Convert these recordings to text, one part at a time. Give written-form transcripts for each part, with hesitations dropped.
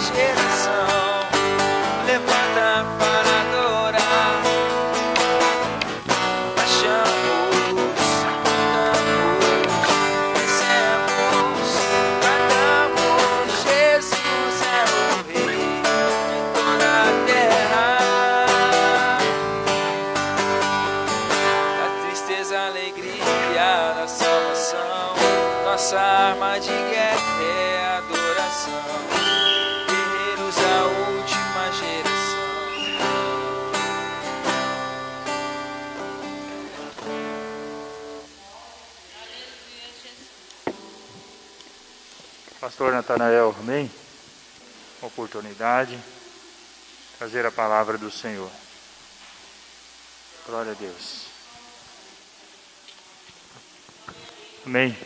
geração levanta para adorar. Baixamos, cantamos, vencemos, cantamos. Jesus é o Rei de toda a terra. Da tristeza, a alegria da salvação, nossa arma de guerra é a adoração. Guerreiros da última geração. Pastor Natanael, amém? Oportunidade, trazer a palavra do Senhor. Glória a Deus. Amém.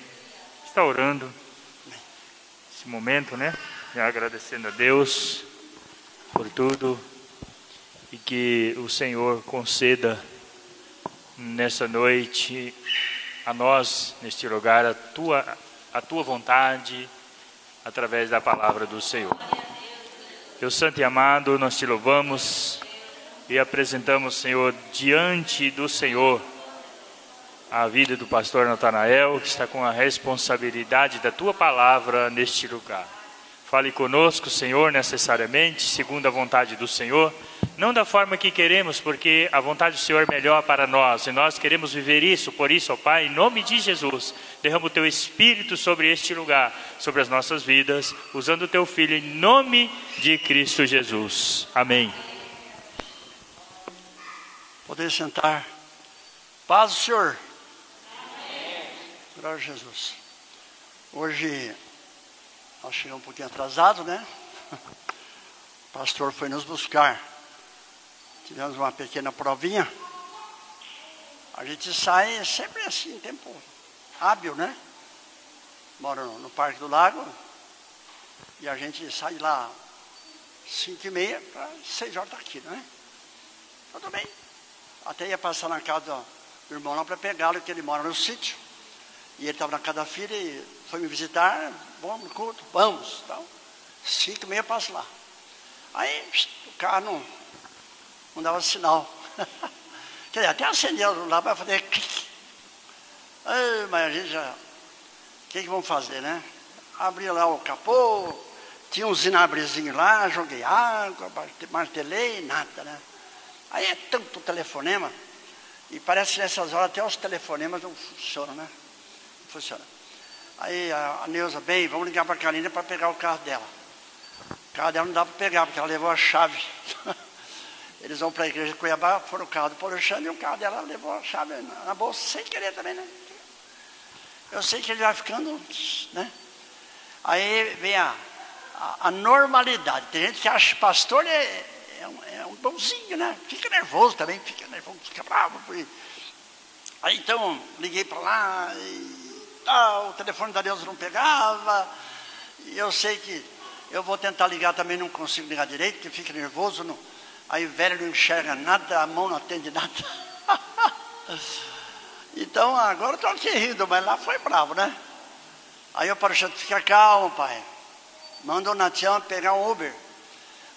Está orando esse momento, né? E agradecendo a Deus por tudo e que o Senhor conceda nessa noite a nós, neste lugar, a tua vontade através da palavra do Senhor. Deus Santo e amado, nós te louvamos e apresentamos, Senhor, diante do Senhor a vida do pastor Natanael, que está com a responsabilidade da tua palavra neste lugar. Fale conosco, Senhor, necessariamente, segundo a vontade do Senhor, não da forma que queremos, porque a vontade do Senhor é melhor para nós, e nós queremos viver isso. Por isso, ó Pai, em nome de Jesus, derrama o teu Espírito sobre este lugar, sobre as nossas vidas, usando o teu Filho, em nome de Cristo Jesus. Amém. Poder sentar. Paz do Senhor. Amém. Glória a Jesus. Hoje nós chegamos um pouquinho atrasado, né? O pastor foi nos buscar. Tivemos uma pequena provinha. A gente sai sempre assim, tempo hábil, né? Moro no Parque do Lago. E a gente sai lá 5h30 para 6 horas daqui, né? Tudo bem. Até ia passar na casa do irmão lá para pegá-lo, porque ele mora no sítio. E ele estava na casa da filha e foi me visitar. Vamos no culto? Vamos. Então, 5h30 eu passo lá. Aí o carro não dava sinal. Quer dizer, até acendeu lá para fazer clique. Ai, mas a gente já... O que vamos fazer, né? Abri lá o capô, tinha uns inabrezinhos lá, joguei água, martelei, nada, né? Aí é tanto telefonema, e parece que nessas horas até os telefonemas não funcionam, né? Não funciona. Aí a Neuza, bem, vamos ligar para a Karina para pegar o carro dela. O carro dela não dá para pegar, porque ela levou a chave. Eles vão para a igreja de Cuiabá, foram o carro do Paulo Alexandre, e o carro dela levou a chave na bolsa, sem querer também, né? Eu sei que ele vai ficando, né? Aí vem a normalidade. Tem gente que acha que pastor é um bonzinho, né? Fica nervoso também, fica nervoso, fica bravo. Aí então, liguei para lá, o telefone da Deus não pegava, e eu sei que eu vou tentar ligar também, não consigo ligar direito, porque fica nervoso, não. Aí o velho não enxerga nada, a mão não atende nada. Então, agora eu estou aqui rindo, mas lá foi bravo, né? Aí eu falei, fica calmo, pai. Manda o Natião pegar um Uber.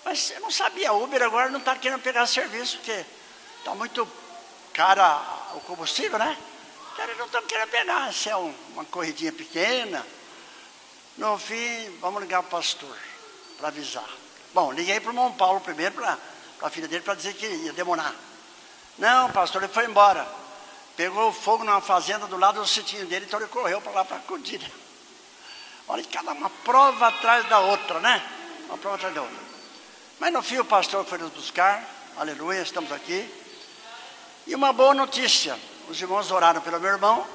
Mas eu não sabia, Uber agora não está querendo pegar serviço, porque está muito caro o combustível, né? Eles não estão querendo pegar, se é uma corridinha pequena. No fim, vamos ligar para o pastor, para avisar. Bom, liguei para o irmão Paulo primeiro, para a filha dele, para dizer que ia demorar. Não, pastor, ele foi embora. Pegou fogo numa fazenda do lado do sitinho dele, então ele correu para lá para acudir. Olha, cada uma prova atrás da outra, né? Uma prova atrás da outra. Mas no fim o pastor foi nos buscar, aleluia, estamos aqui. E uma boa notícia, os irmãos oraram pelo meu irmão,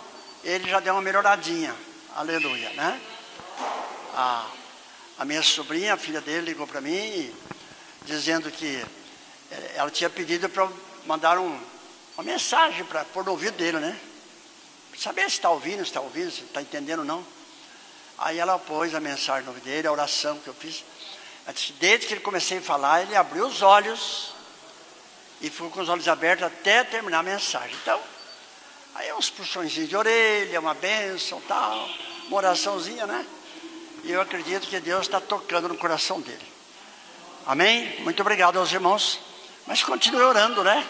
ele já deu uma melhoradinha, aleluia, né? A minha sobrinha, a filha dele, ligou para mim, dizendo que ela tinha pedido para eu mandar uma mensagem para pôr no ouvido dele, né? Saber se está ouvindo, se está entendendo ou não. Aí ela pôs a mensagem no ouvido dele, a oração que eu fiz. Desde que ele comecei a falar, ele abriu os olhos e ficou com os olhos abertos até terminar a mensagem. Então, aí uns puxõezinhos de orelha, uma bênção, tal, uma oraçãozinha, né? E eu acredito que Deus está tocando no coração dele. Amém? Muito obrigado aos irmãos. Mas continue orando, né?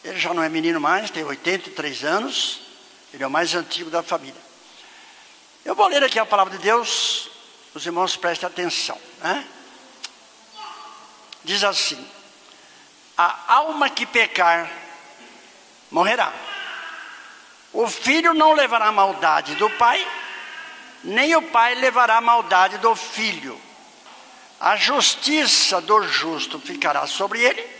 Ele já não é menino mais, tem 83 anos. Ele é o mais antigo da família. Eu vou ler aqui a palavra de Deus. Os irmãos prestem atenção, né? Diz assim: a alma que pecar morrerá. O filho não levará a maldade do pai, nem o pai levará a maldade do filho. A justiça do justo ficará sobre ele,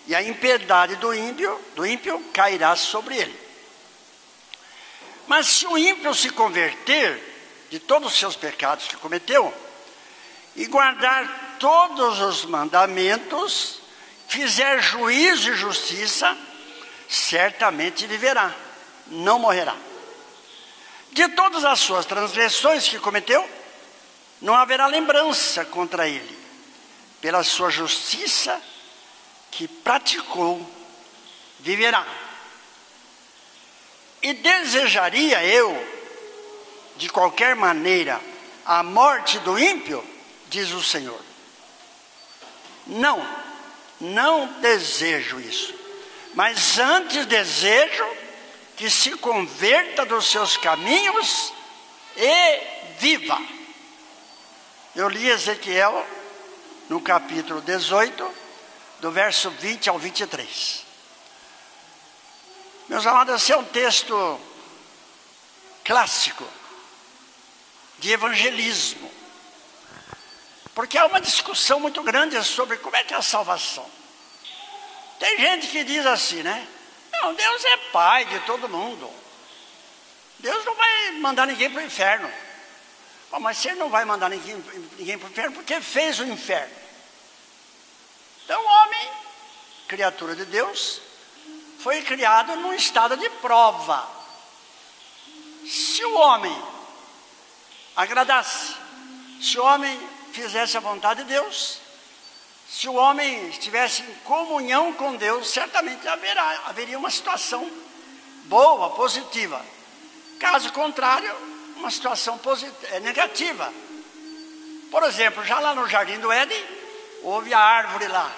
e a impiedade do ímpio cairá sobre ele. Mas se o ímpio se converter de todos os seus pecados que cometeu, e guardar todos os mandamentos, fizer juízo e justiça, certamente viverá, não morrerá. De todas as suas transgressões que cometeu, não haverá lembrança contra ele. Pela sua justiça que praticou, viverá. E desejaria eu, de qualquer maneira, a morte do ímpio, diz o Senhor. Não desejo isso. Mas antes desejo que se converta dos seus caminhos e viva. Eu li Ezequiel no capítulo 18, do verso 20 ao 23. Meus amados, esse é um texto clássico de evangelismo. Porque há uma discussão muito grande sobre como é que é a salvação. Tem gente que diz assim, né? Não, Deus é pai de todo mundo. Deus não vai mandar ninguém para o inferno. Bom, mas se ele não vai mandar ninguém para o inferno, por que fez o inferno? Então o homem, criatura de Deus, foi criado num estado de prova. Se o homem agradasse, se o homem fizesse a vontade de Deus, se o homem estivesse em comunhão com Deus, certamente haveria uma situação boa, positiva. Caso contrário, uma situação negativa. Por exemplo, já lá no Jardim do Éden, houve a árvore lá.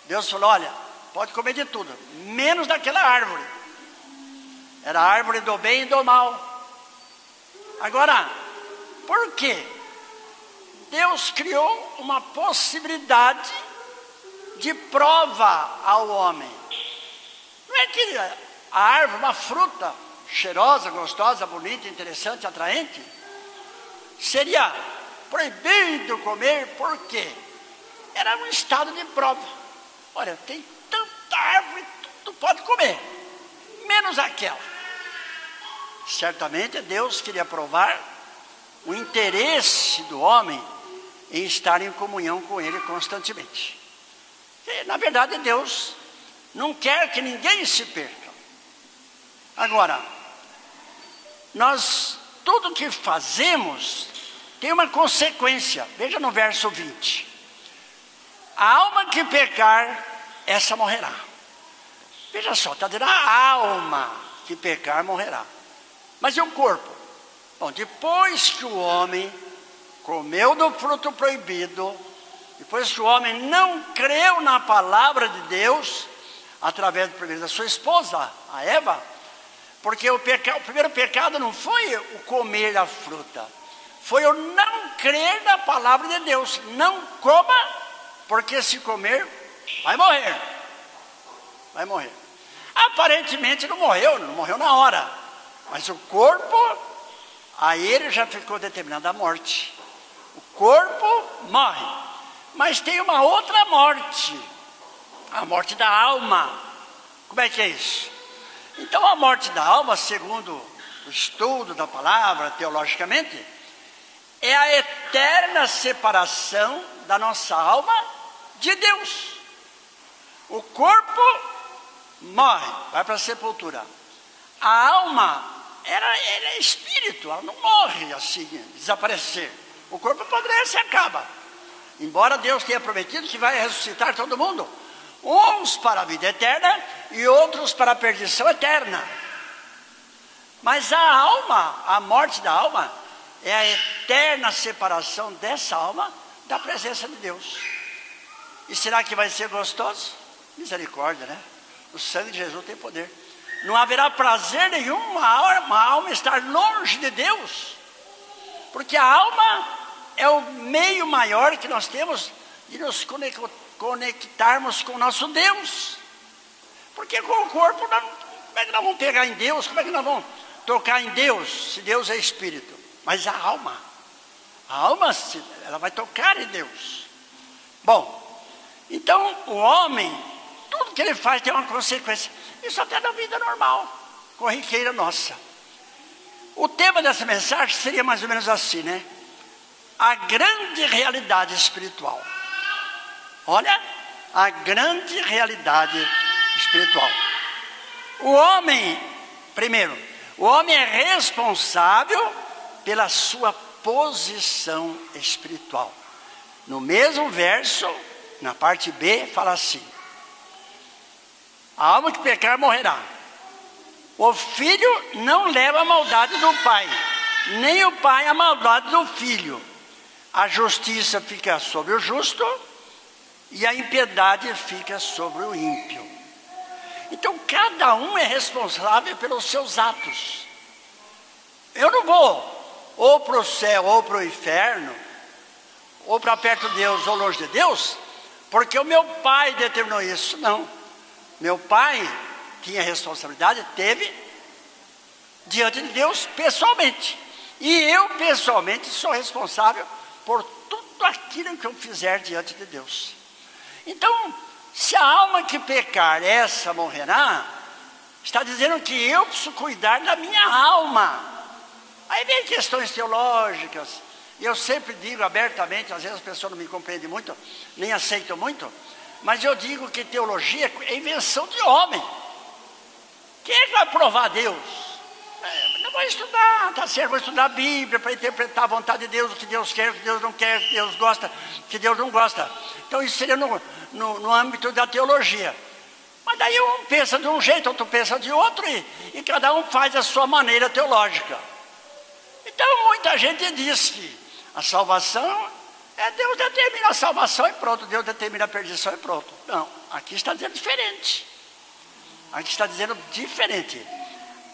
Deus falou, olha, pode comer de tudo, menos daquela árvore. Era a árvore do bem e do mal. Agora, por quê? Deus criou uma possibilidade de prova ao homem. Não é que a árvore, uma fruta cheirosa, gostosa, bonita, interessante, atraente, seria proibido comer, por quê? Era um estado de prova. Olha, tem tanta árvore, tu pode comer, menos aquela. Certamente Deus queria provar o interesse do homem em estar em comunhão com Ele constantemente. E, na verdade, Deus não quer que ninguém se perca. Agora, tudo que fazemos tem uma consequência. Veja no verso 20. A alma que pecar, essa morrerá. Veja só, está dizendo a alma que pecar morrerá. Mas e o corpo? Bom, depois que o homem comeu do fruto proibido, depois que o homem não creu na palavra de Deus, através primeiro da sua esposa, a Eva, porque o primeiro pecado não foi o comer da fruta, foi o não crer na palavra de Deus. Não coma, porque se comer, vai morrer. Vai morrer. Aparentemente não morreu na hora, mas o corpo, a ele já ficou determinada a morte. O corpo morre, mas tem uma outra morte, a morte da alma. Como é que é isso? Então a morte da alma, segundo o estudo da palavra, teologicamente, é a eterna separação da nossa alma de Deus. O corpo morre, vai para a sepultura. A alma, ela é espírito, ela não morre assim, desaparecer. O corpo apodrece e acaba. Embora Deus tenha prometido que vai ressuscitar todo mundo, uns para a vida eterna e outros para a perdição eterna. Mas a alma, a morte da alma, é a eterna separação dessa alma da presença de Deus. E será que vai ser gostoso? Misericórdia, né? O sangue de Jesus tem poder. Não haverá prazer nenhum uma alma estar longe de Deus. Porque a alma é o meio maior que nós temos de nos conectarmos com o nosso Deus. Porque com o corpo, como é que nós vamos pegar em Deus? Como é que nós vamos tocar em Deus, se Deus é Espírito? Mas a alma, ela vai tocar em Deus. Bom, então o homem, tudo que ele faz tem uma consequência. Isso até na vida normal, corriqueira nossa. O tema dessa mensagem seria mais ou menos assim, né? A grande realidade espiritual. Olha, a grande realidade espiritual. O homem, primeiro, o homem é responsável pela sua posição espiritual. No mesmo verso, na parte B, fala assim: a alma que pecar morrerá. O filho não leva a maldade do pai, nem o pai a maldade do filho. A justiça fica sobre o justo e a impiedade fica sobre o ímpio. Então cada um é responsável pelos seus atos. Eu não vou ou para o céu ou para o inferno, ou para perto de Deus ou longe de Deus, porque o meu pai determinou isso. Não. Meu pai tinha responsabilidade, teve diante de Deus pessoalmente. E eu pessoalmente sou responsável por tudo aquilo que eu fizer diante de Deus. Então, se a alma que pecar, essa morrerá, está dizendo que eu preciso cuidar da minha alma. Aí vem questões teológicas, e eu sempre digo abertamente, às vezes as pessoas não me compreendem muito, nem aceitam muito, mas eu digo que teologia é invenção de homem. Quem é que vai provar Deus? Não vou estudar, tá certo, vou estudar a Bíblia para interpretar a vontade de Deus, o que Deus quer, o que Deus não quer, o que Deus gosta, o que Deus não gosta. Então isso seria no âmbito da teologia. Mas daí um pensa de um jeito, outro pensa de outro, e cada um faz a sua maneira teológica. Então muita gente diz que a salvação Deus determina a salvação e pronto, Deus determina a perdição e pronto. Não, aqui está dizendo diferente. Aqui está dizendo diferente.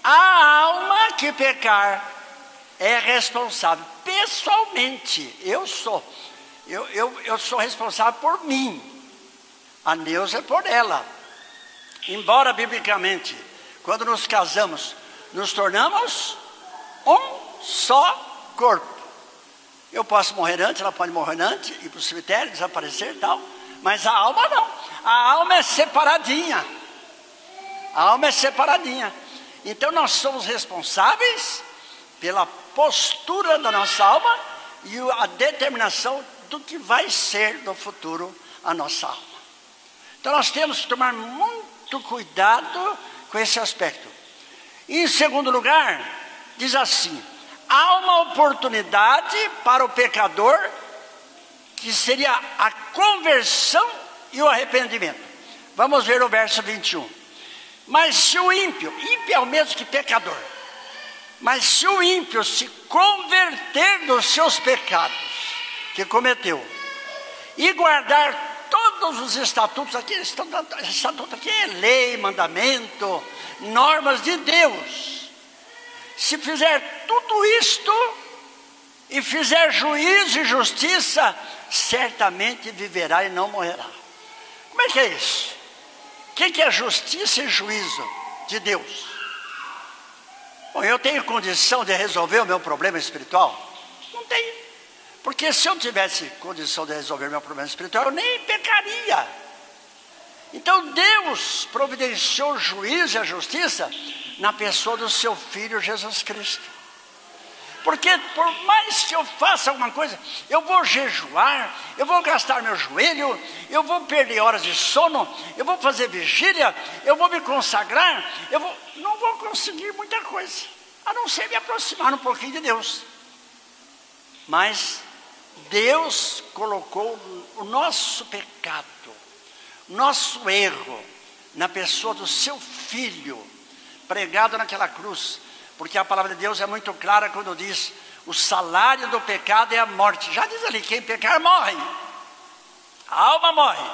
A alma que pecar é responsável pessoalmente. Eu sou responsável por mim. A Neuza é por ela. Embora biblicamente, quando nos casamos, nos tornamos um só corpo. Eu posso morrer antes, ela pode morrer antes, ir para o cemitério, desaparecer e tal. Mas a alma não. A alma é separadinha. A alma é separadinha. Então nós somos responsáveis pela postura da nossa alma e a determinação do que vai ser no futuro a nossa alma. Então nós temos que tomar muito cuidado com esse aspecto. E em segundo lugar, diz assim: há uma oportunidade para o pecador, que seria a conversão e o arrependimento. Vamos ver o verso 21. Mas se o ímpio é o mesmo que pecador, mas se o ímpio se converter dos seus pecados que cometeu e guardar todos os estatutos, estatuto aqui é lei, mandamento, normas de Deus, se fizer tudo isto e fizer juízo e justiça, certamente viverá e não morrerá. Como é que é isso? O que é justiça e juízo de Deus? Bom, eu tenho condição de resolver o meu problema espiritual? Não tenho. Porque se eu tivesse condição de resolver o meu problema espiritual, eu nem pecaria. Então Deus providenciou o juízo e a justiça na pessoa do seu Filho Jesus Cristo. Porque por mais que eu faça alguma coisa, eu vou jejuar, eu vou gastar meu joelho, eu vou perder horas de sono, eu vou fazer vigília, eu vou me consagrar, não vou conseguir muita coisa, a não ser me aproximar um pouquinho de Deus. Mas Deus colocou o nosso pecado, nosso erro, na pessoa do seu Filho, pregado naquela cruz. Porque a palavra de Deus é muito clara quando diz: o salário do pecado é a morte. Já diz ali, quem pecar morre. A alma morre.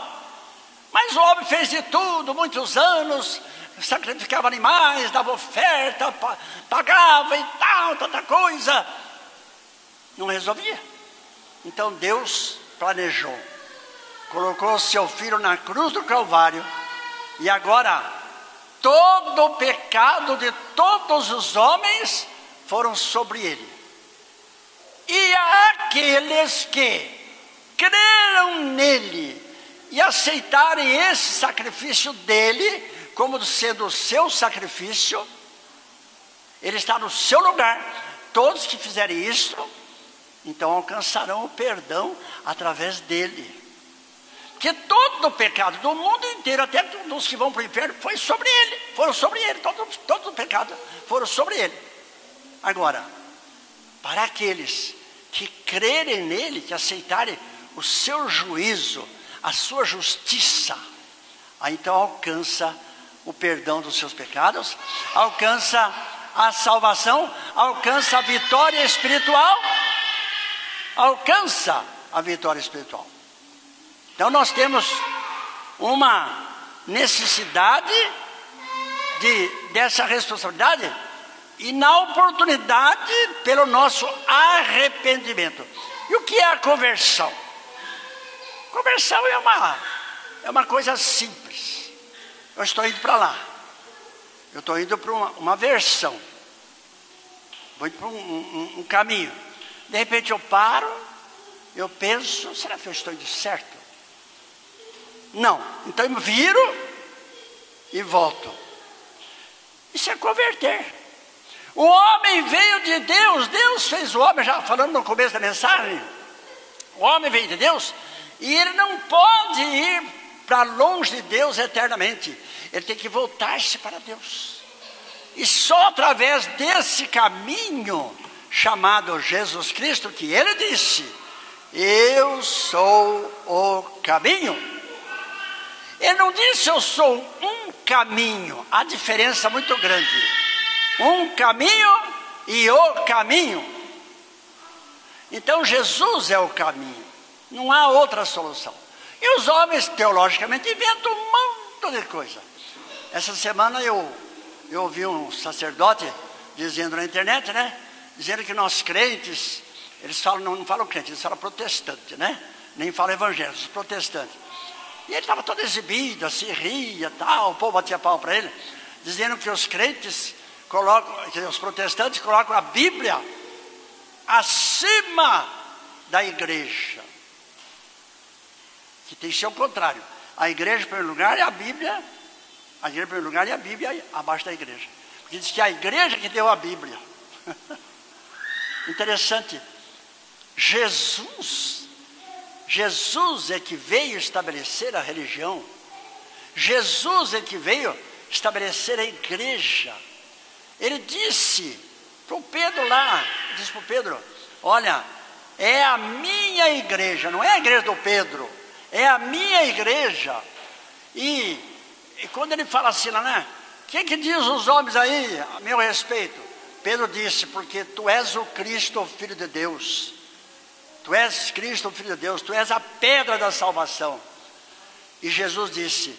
Mas o homem fez de tudo, muitos anos, sacrificava animais, dava oferta, pagava e tal, tanta coisa. Não resolvia. Então Deus planejou. Colocou seu filho na cruz do Calvário. E agora, todo o pecado de todos os homens foram sobre ele. E aqueles que creram nele e aceitarem esse sacrifício dele, como sendo o seu sacrifício, ele está no seu lugar. Todos que fizerem isso, então alcançarão o perdão através dele. Que todo o pecado do mundo inteiro, até dos que vão para o inferno, foi sobre ele. Foram sobre ele, todos os pecados foram sobre ele. Agora, para aqueles que crerem nele, que aceitarem o seu juízo, a sua justiça, aí então alcança o perdão dos seus pecados, alcança a salvação, alcança a vitória espiritual, alcança a vitória espiritual. Então nós temos uma necessidade dessa responsabilidade e na oportunidade pelo nosso arrependimento. E o que é a conversão? Conversão é uma coisa simples. Eu estou indo para lá. Eu estou indo para uma versão. Vou indo para um caminho. De repente eu paro, eu penso, será que eu estou indo certo? Não. Então eu viro e volto. Isso é converter. O homem veio de Deus. Deus fez o homem, já falando no começo da mensagem. O homem veio de Deus. E ele não pode ir para longe de Deus eternamente. Ele tem que voltar-se para Deus. E só através desse caminho chamado Jesus Cristo, que ele disse: eu sou o caminho. Ele não disse eu sou um caminho. Há diferença muito grande. Um caminho e o caminho. Então Jesus é o caminho. Não há outra solução. E os homens, teologicamente, inventam um monte de coisa. Essa semana eu ouvi um sacerdote dizendo na internet, né? Dizendo que nós crentes, eles falam, não falam crente, eles falam protestante, né? Nem falam evangélicos, os protestantes. E ele estava todo exibido, assim, ria, tal, o povo batia pau para ele, dizendo que os crentes colocam, que os protestantes colocam a Bíblia acima da igreja. Que tem que ser o contrário. A igreja em primeiro lugar e a Bíblia, a igreja em primeiro lugar e a Bíblia abaixo da igreja. Porque diz que a igreja que deu a Bíblia. Interessante. Jesus é que veio estabelecer a religião. Jesus é que veio estabelecer a igreja. Ele disse para o Pedro lá, disse para o Pedro: olha, é a minha igreja, não é a igreja do Pedro, é a minha igreja. E quando ele fala assim lá, né? O que diz os homens aí a meu respeito? Pedro disse: porque tu és o Cristo, o Filho de Deus. Tu és Cristo, o Filho de Deus, tu és a pedra da salvação. E Jesus disse: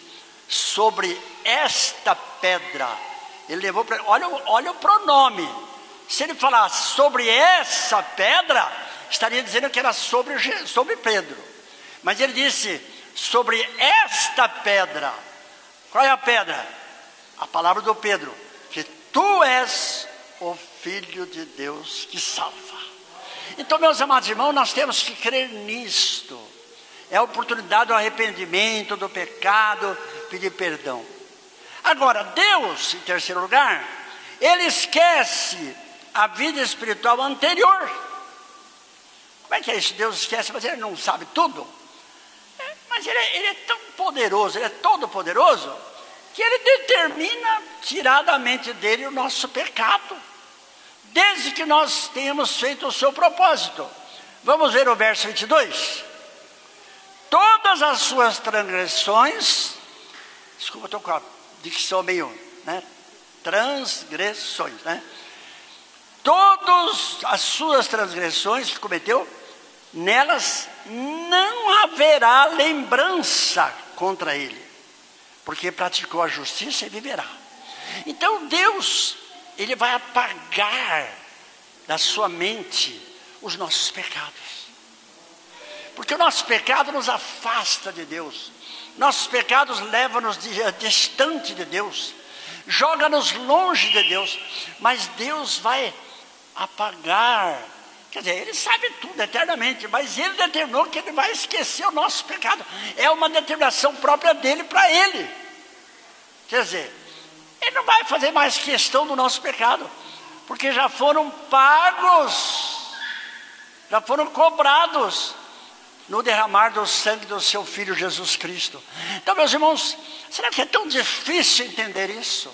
sobre esta pedra, ele levou para, olha o pronome. Se ele falasse sobre essa pedra, estaria dizendo que era sobre Pedro. Mas ele disse: sobre esta pedra. Qual é a pedra? A palavra do Pedro, que tu és o Filho de Deus que salva. Então, meus amados irmãos, nós temos que crer nisto. É a oportunidade do arrependimento, do pecado, pedir perdão. Agora, Deus, em terceiro lugar, Ele esquece a vida espiritual anterior. Como é que é isso? Deus esquece, mas Ele não sabe tudo? Mas ele é tão poderoso, Ele é todo poderoso, que Ele determina tirar da mente dele o nosso pecado, desde que nós tenhamos feito o seu propósito. Vamos ver o verso 22. Todas as suas transgressões, desculpa, estou com a dicção meio, né? Transgressões, né? Todas as suas transgressões que cometeu nelas não haverá lembrança contra ele, porque praticou a justiça e viverá. Então Deus, Ele vai apagar da sua mente os nossos pecados. Porque o nosso pecado nos afasta de Deus. Nossos pecados levam-nos distante de Deus. Joga-nos longe de Deus. Mas Deus vai apagar. Quer dizer, Ele sabe tudo eternamente, mas Ele determinou que Ele vai esquecer o nosso pecado. É uma determinação própria dEle para Ele. Quer dizer, Ele não vai fazer mais questão do nosso pecado, porque já foram pagos, já foram cobrados no derramar do sangue do seu Filho Jesus Cristo. Então, meus irmãos, será que é tão difícil entender isso?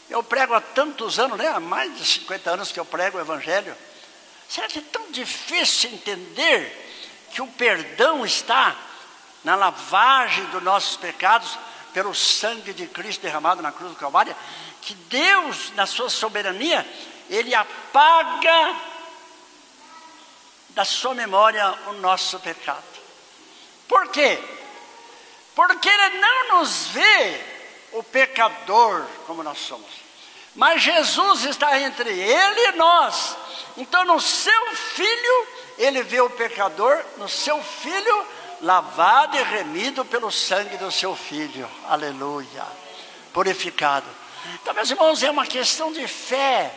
Eu prego há tantos anos, né? Há mais de 50 anos que eu prego o Evangelho. Será que é tão difícil entender que o perdão está na lavagem dos nossos pecados pelo sangue de Cristo derramado na cruz do Calvário? Que Deus, na sua soberania, Ele apaga da sua memória o nosso pecado. Por quê? Porque Ele não nos vê o pecador como nós somos, mas Jesus está entre Ele e nós. Então no seu Filho, Ele vê o pecador, no seu Filho, lavado e remido pelo sangue do seu Filho, aleluia, purificado. Então, meus irmãos, é uma questão de fé,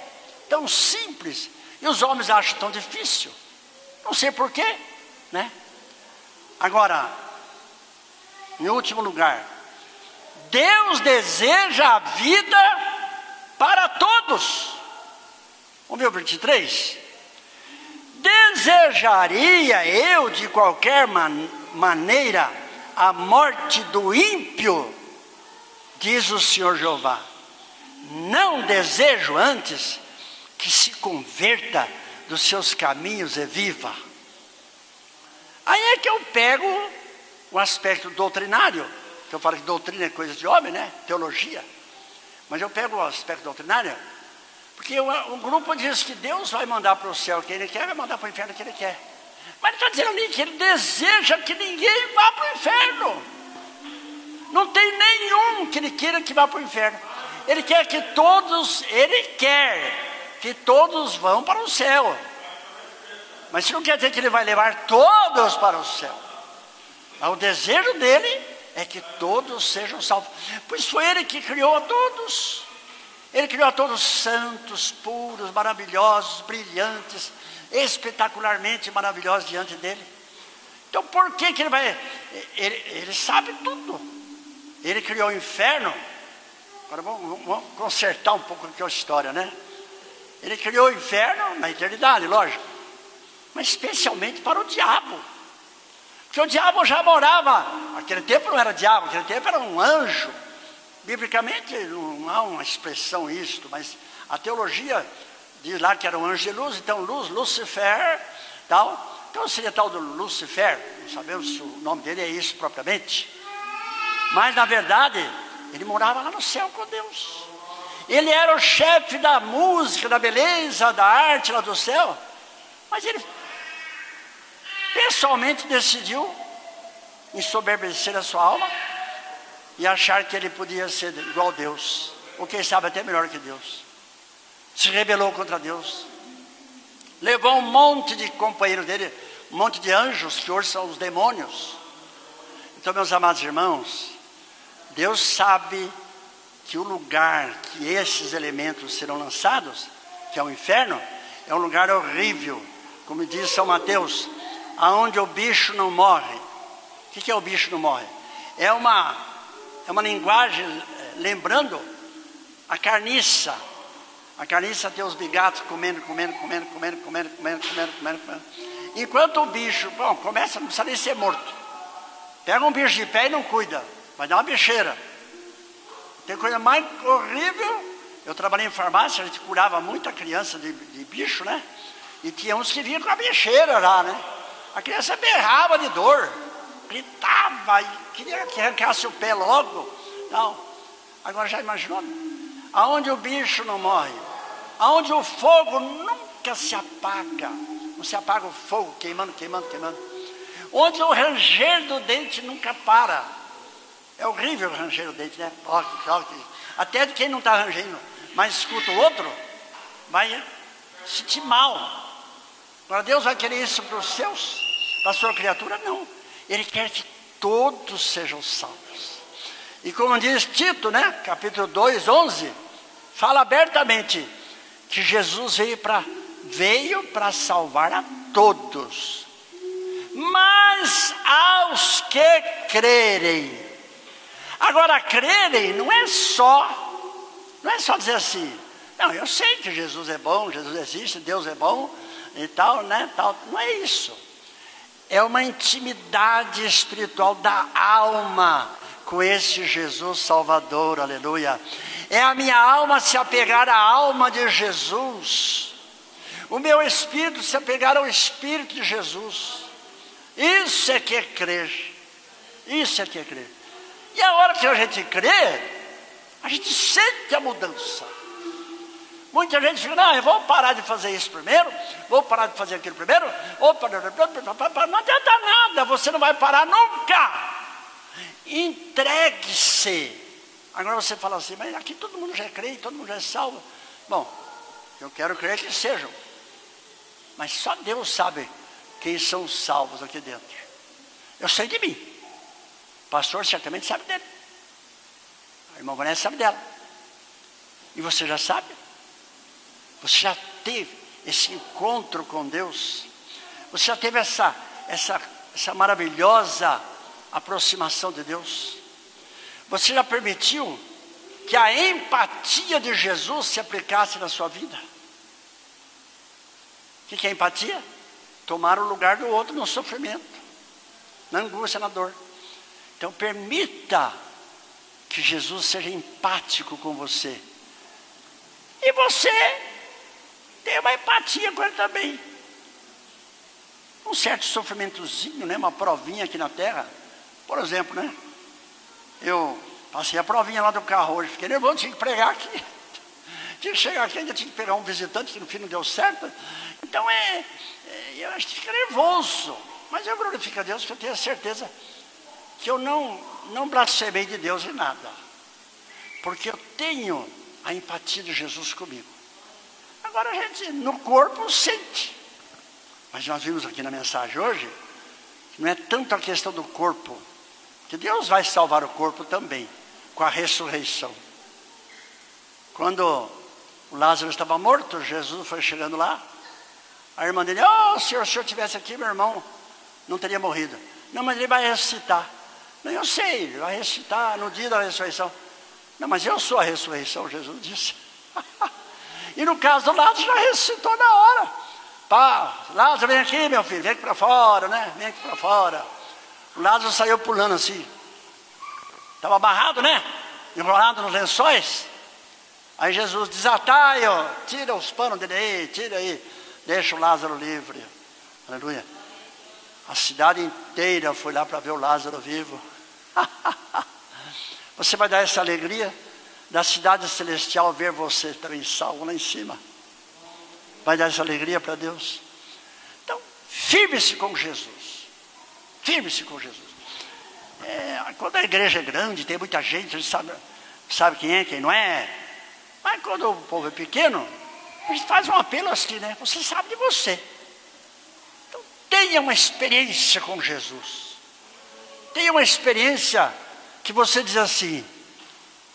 tão simples, e os homens acham tão difícil, não sei porquê, né? Agora, em último lugar, Deus deseja a vida para todos. Vamos ver o 23? Desejaria eu de qualquer maneira a morte do ímpio, diz o Senhor Jeová. Não desejo antes que se converta dos seus caminhos e viva. Aí é que eu pego o aspecto doutrinário, que eu falo que doutrina é coisa de homem, né? Teologia. Mas eu pego o aspecto doutrinário, porque o grupo diz que Deus vai mandar para o céu quem Ele quer, vai mandar para o inferno quem Ele quer. Mas Ele está dizendo ali que Ele deseja que ninguém vá para o inferno. Não tem nenhum que Ele queira que vá para o inferno. Ele quer que todos vão para o céu. Mas isso não quer dizer que Ele vai levar todos para o céu. Mas o desejo dEle é que todos sejam salvos. Pois foi Ele que criou a todos. Ele criou a todos santos, puros, maravilhosos, brilhantes, espetacularmente maravilhosos diante dEle. Então por que Ele vai... Ele sabe tudo. Ele criou o inferno. Agora vamos consertar um pouco aqui a história, né? Ele criou o inferno na eternidade, lógico. Mas especialmente para o diabo. Porque o diabo já morava... Naquele tempo não era diabo, naquele tempo era um anjo. Biblicamente não há uma expressão isto, mas a teologia diz lá que era um anjo de luz. Então Lúcifer, tal. Então seria tal do Lúcifer. Não sabemos se o nome dele é isso propriamente. Mas na verdade, ele morava lá no céu com Deus. Ele era o chefe da música, da beleza, da arte lá do céu. Mas ele pessoalmente decidiu ensoberbecer a sua alma e achar que ele podia ser igual a Deus, ou quem sabe até melhor que Deus. Se rebelou contra Deus, levou um monte de companheiros dele, um monte de anjos, que hoje são os demônios. Então, meus amados irmãos, Deus sabe que o lugar que esses elementos serão lançados, que é o inferno, é um lugar horrível, como diz São Mateus, aonde o bicho não morre. O que é o bicho não morre? É uma linguagem lembrando a carniça. A carniça tem os bigatos comendo. Enquanto o bicho, começa, não precisa nem ser morto. Pega um bicho de pé e não cuida, vai dar uma bicheira. Tem coisa mais horrível. Eu trabalhei em farmácia, a gente curava muita criança de bicho, né? E tinha uns que vinham com a bicheira lá, né? A criança berrava de dor, gritava e queria que arrancasse o pé logo. Não. Agora já imaginou? Aonde o bicho não morre, aonde o fogo nunca se apaga. Não você apaga o fogo, queimando, queimando, queimando. Onde o ranger do dente nunca para. É horrível o ranger do dente, né? Até de quem não está rangendo, mas escuta o outro, vai sentir mal. Agora Deus vai querer isso para os seus, para a sua criatura? Não. Ele quer que todos sejam salvos. E como diz Tito, né? Capítulo 2, 11, fala abertamente que Jesus veio para salvar a todos. Mas aos que crerem. Agora, crerem não é só dizer assim, não, eu sei que Jesus é bom, Jesus existe, Deus é bom e tal, né? Tal. Não é isso. É uma intimidade espiritual da alma com esse Jesus Salvador, aleluia. É a minha alma se apegar à alma de Jesus. O meu espírito se apegar ao Espírito de Jesus. Isso é que é crer. Isso é que é crer. E a hora que a gente crê, a gente sente a mudança. Muita gente fica, não, eu vou parar de fazer isso primeiro, vou parar de fazer aquilo primeiro, não adianta nada, você não vai parar nunca. Entregue-se. Agora você fala assim, mas aqui todo mundo já crê, todo mundo já é salvo. Bom, eu quero crer que sejam. Mas só Deus sabe quem são salvos aqui dentro. Eu sei de mim. O pastor certamente sabe dele. A irmã Vanessa sabe dela. E você já sabe? Você já teve esse encontro com Deus? Você já teve essa maravilhosa aproximação de Deus? Você já permitiu que a empatia de Jesus se aplicasse na sua vida? O que é empatia? Tomar o lugar do outro no sofrimento, na angústia, na dor. Então permita que Jesus seja empático com você. E você tem uma empatia com ele também. Um certo sofrimentozinho, né? Uma provinha aqui na terra. Por exemplo, né? Eu passei a provinha lá do carro hoje, fiquei nervoso, tinha que pregar aqui. Tinha que chegar aqui, ainda tinha que pegar um visitante, que no fim não deu certo. Então eu acho que fica nervoso. Mas eu glorifico a Deus, porque eu tenho a certeza que eu não blasfemei de Deus em nada. Porque eu tenho a empatia de Jesus comigo. Agora a gente, no corpo, sente. Mas nós vimos aqui na mensagem hoje, que não é tanto a questão do corpo, que Deus vai salvar o corpo também, com a ressurreição. Quando o Lázaro estava morto, Jesus foi chegando lá, a irmã dele, se o senhor estivesse aqui, meu irmão não teria morrido. Não, mas ele vai ressuscitar. Não, eu sei, ele vai ressuscitar no dia da ressurreição. Não, mas eu sou a ressurreição, Jesus disse. E no caso do Lázaro, já ressuscitou na hora. Pá, Lázaro, vem aqui, meu filho, vem aqui para fora, né? Vem aqui para fora. O Lázaro saiu pulando assim. Estava amarrado, né? Enrolado nos lençóis. Aí Jesus desatai, tira os panos dele aí, tira aí. Deixa o Lázaro livre. Aleluia. A cidade inteira foi lá para ver o Lázaro vivo. Você vai dar essa alegria da cidade celestial ver você também salvo lá em cima. Vai dar essa alegria para Deus. Então, firme-se com Jesus. Firme-se com Jesus. Quando a igreja é grande, tem muita gente, a gente sabe quem é, quem não é. Mas quando o povo é pequeno, a gente faz um apelo assim, né? Você sabe de você. Então, tenha uma experiência com Jesus. Tenha uma experiência que você diz assim,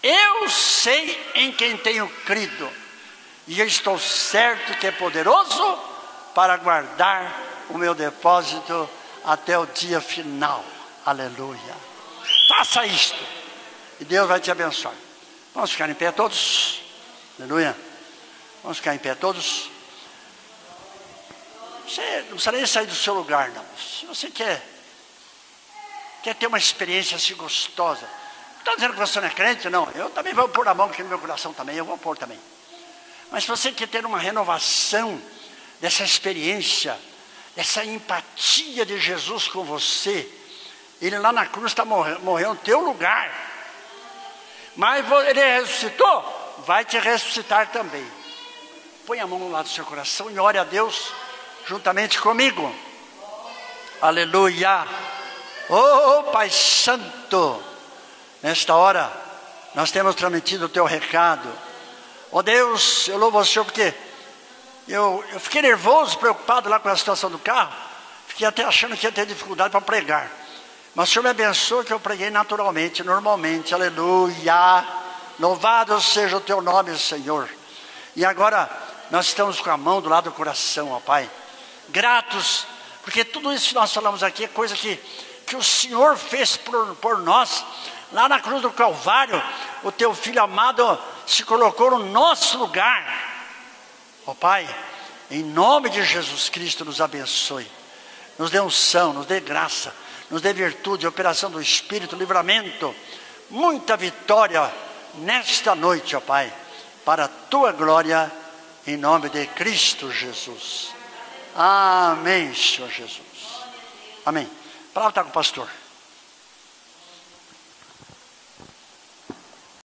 eu sei em quem tenho crido, e eu estou certo que é poderoso para guardar o meu depósito até o dia final. Aleluia. Faça isto, e Deus vai te abençoar. Vamos ficar em pé todos? Aleluia. Vamos ficar em pé todos? Você não precisa nem sair do seu lugar, não. Se você quer ter uma experiência assim gostosa. Não estou dizendo que você não é crente, não. Eu também vou pôr a mão aqui no meu coração também, eu vou pôr também. Mas se você quer ter uma renovação dessa experiência, dessa empatia de Jesus com você, ele lá na cruz morreu no teu lugar. Mas ele ressuscitou, vai te ressuscitar também. Põe a mão no lado do seu coração e ore a Deus juntamente comigo. Aleluia. Oh, Pai Santo, nesta hora nós temos transmitido o teu recado. Oh Deus, eu louvo ao Senhor porque eu fiquei nervoso, preocupado lá com a situação do carro. Fiquei até achando que ia ter dificuldade para pregar. Mas o Senhor me abençoe que eu preguei naturalmente, normalmente. Aleluia. Louvado seja o teu nome, Senhor. E agora nós estamos com a mão do lado do coração, ó Pai. Gratos, porque tudo isso que nós falamos aqui é coisa que o Senhor fez por nós. Lá na cruz do Calvário, o teu Filho amado se colocou no nosso lugar. Ó Pai, em nome de Jesus Cristo, nos abençoe. Nos dê unção, nos dê graça, nos dê virtude, operação do Espírito, livramento, muita vitória nesta noite, ó Pai, para a tua glória, em nome de Cristo Jesus. Amém, Senhor Jesus. Amém. A palavra está com o pastor.